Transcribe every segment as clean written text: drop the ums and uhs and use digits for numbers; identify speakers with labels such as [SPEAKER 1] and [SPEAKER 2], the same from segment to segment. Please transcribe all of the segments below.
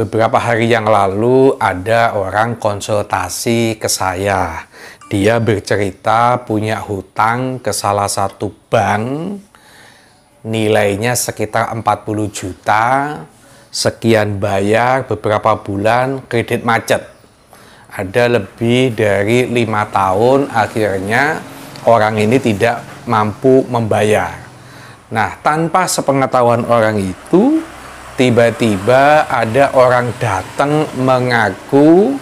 [SPEAKER 1] Beberapa hari yang lalu ada orang konsultasi ke saya. Dia bercerita punya hutang ke salah satu bank, nilainya sekitar 40 juta, sekian bayar beberapa bulan, kredit macet. Ada lebih dari 5 tahun, akhirnya orang ini tidak mampu membayar. Nah, tanpa sepengetahuan orang itu, tiba-tiba ada orang datang mengaku,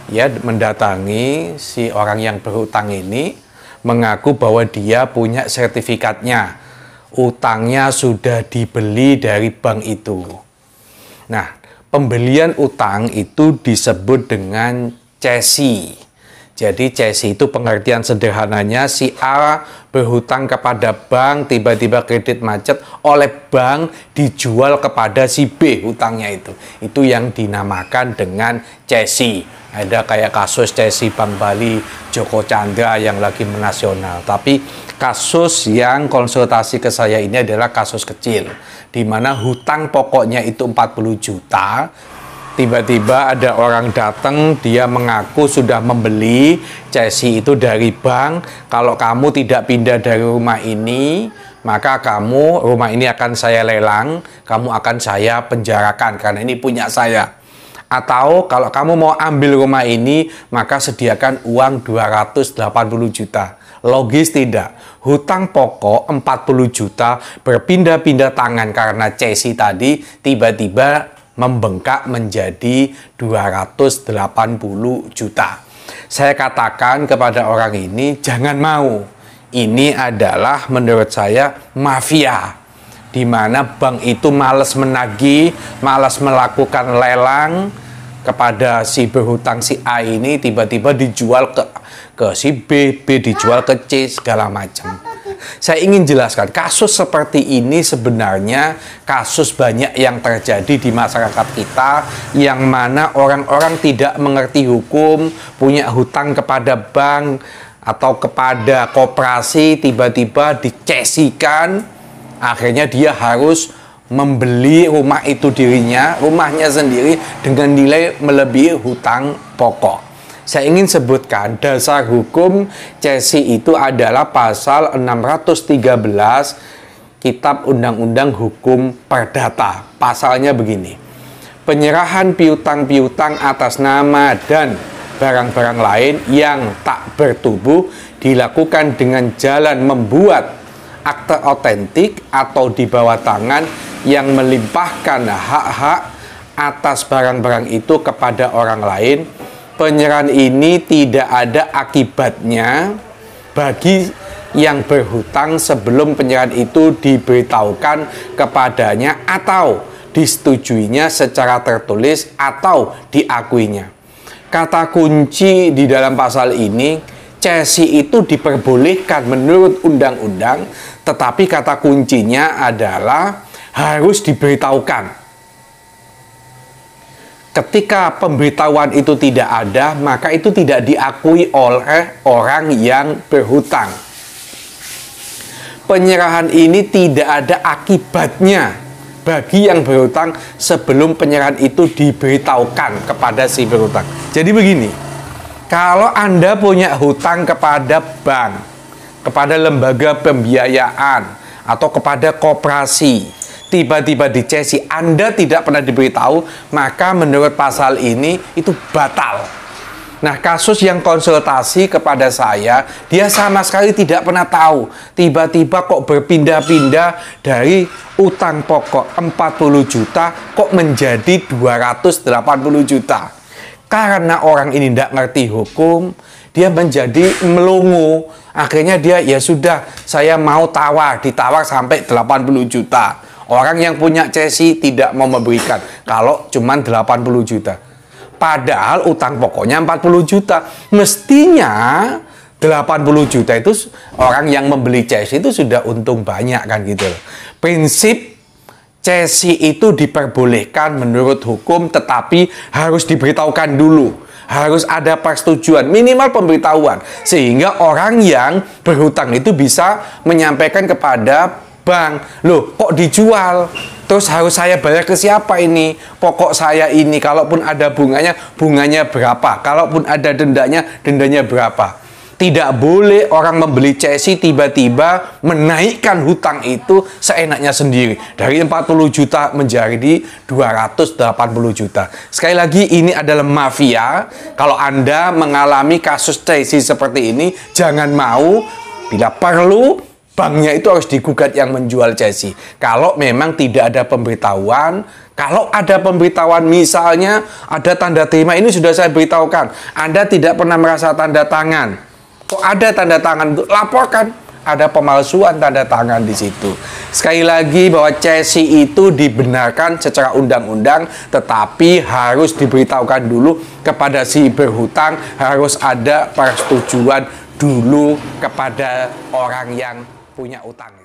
[SPEAKER 1] ya, mendatangi si orang yang berhutang ini, mengaku bahwa dia punya sertifikatnya, utangnya sudah dibeli dari bank itu. Nah, pembelian utang itu disebut dengan cesi. Jadi cesi itu pengertian sederhananya, si A berhutang kepada bank, tiba-tiba kredit macet, oleh bank dijual kepada si B hutangnya itu. Itu yang dinamakan dengan cesi. Ada kayak kasus cesi Bank Bali, Joko Chandra yang lagi menasional. Tapi kasus yang konsultasi ke saya ini adalah kasus kecil, di mana hutang pokoknya itu 40 juta. Tiba-tiba ada orang datang, dia mengaku sudah membeli cesi itu dari bank. Kalau kamu tidak pindah dari rumah ini, maka rumah ini akan saya lelang, kamu akan saya penjarakan karena ini punya saya. Atau kalau kamu mau ambil rumah ini, maka sediakan uang 280 juta. Logis tidak? Hutang pokok 40 juta berpindah-pindah tangan karena cesi tadi tiba-tiba membengkak menjadi 280 juta. Saya katakan kepada orang ini, jangan mau. Ini adalah menurut saya mafia, di mana bank itu malas menagih, malas melakukan lelang kepada si berhutang si A ini, tiba-tiba dijual ke si B, B dijual ke C, segala macam. Saya ingin jelaskan, kasus seperti ini sebenarnya kasus banyak yang terjadi di masyarakat kita, yang mana orang-orang tidak mengerti hukum, punya hutang kepada bank atau kepada koperasi, tiba-tiba dicesikan, akhirnya dia harus membeli rumah itu dirinya, rumahnya sendiri dengan nilai melebihi hutang pokok. Saya ingin sebutkan dasar hukum cesi itu adalah pasal 613 Kitab Undang-Undang Hukum Perdata. Pasalnya begini, penyerahan piutang-piutang atas nama dan barang-barang lain yang tak bertubuh dilakukan dengan jalan membuat akte otentik atau di bawah tangan yang melimpahkan hak-hak atas barang-barang itu kepada orang lain. Penyerahan ini tidak ada akibatnya bagi yang berhutang sebelum penyerahan itu diberitahukan kepadanya atau disetujuinya secara tertulis atau diakuinya. Kata kunci di dalam pasal ini, cesi itu diperbolehkan menurut undang-undang, tetapi kata kuncinya adalah harus diberitahukan. Ketika pemberitahuan itu tidak ada, maka itu tidak diakui oleh orang yang berhutang. Penyerahan ini tidak ada akibatnya bagi yang berhutang sebelum penyerahan itu diberitahukan kepada si berhutang. Jadi begini, kalau Anda punya hutang kepada bank, kepada lembaga pembiayaan, atau kepada koperasi, tiba-tiba dicesi, Anda tidak pernah diberitahu, maka menurut pasal ini itu batal. Nah, kasus yang konsultasi kepada saya, dia sama sekali tidak pernah tahu. Tiba-tiba kok berpindah-pindah dari utang pokok 40 juta kok menjadi 280 juta. Karena orang ini tidak ngerti hukum, dia menjadi melongo. Akhirnya dia, ya sudah, saya mau ditawar sampai 80 juta. Orang yang punya cesi tidak mau memberikan kalau cuma 80 juta. Padahal utang pokoknya 40 juta. Mestinya 80 juta itu orang yang membeli cesi itu sudah untung banyak kan gitu loh. Prinsip cesi itu diperbolehkan menurut hukum, tetapi harus diberitahukan dulu. Harus ada persetujuan, minimal pemberitahuan. Sehingga orang yang berhutang itu bisa menyampaikan kepada bank. Loh, kok dijual? Terus harus saya bayar ke siapa ini? Pokok saya ini, kalaupun ada bunganya berapa? Kalaupun ada dendanya berapa? Tidak boleh orang membeli CSI tiba-tiba menaikkan hutang itu seenaknya sendiri. Dari 40 juta menjadi 280 juta. Sekali lagi, ini adalah mafia. Kalau Anda mengalami kasus CSI seperti ini, jangan mau. Bila perlu, banknya itu harus digugat yang menjual CSI. Kalau memang tidak ada pemberitahuan, kalau ada pemberitahuan misalnya ada tanda terima, ini sudah saya beritahukan. Anda tidak pernah merasa tanda tangan. Kok ada tanda tangan, laporkan. Ada pemalsuan tanda tangan di situ. Sekali lagi bahwa CSI itu dibenarkan secara undang-undang, tetapi harus diberitahukan dulu kepada si berhutang, harus ada persetujuan dulu kepada orang yang punya utang.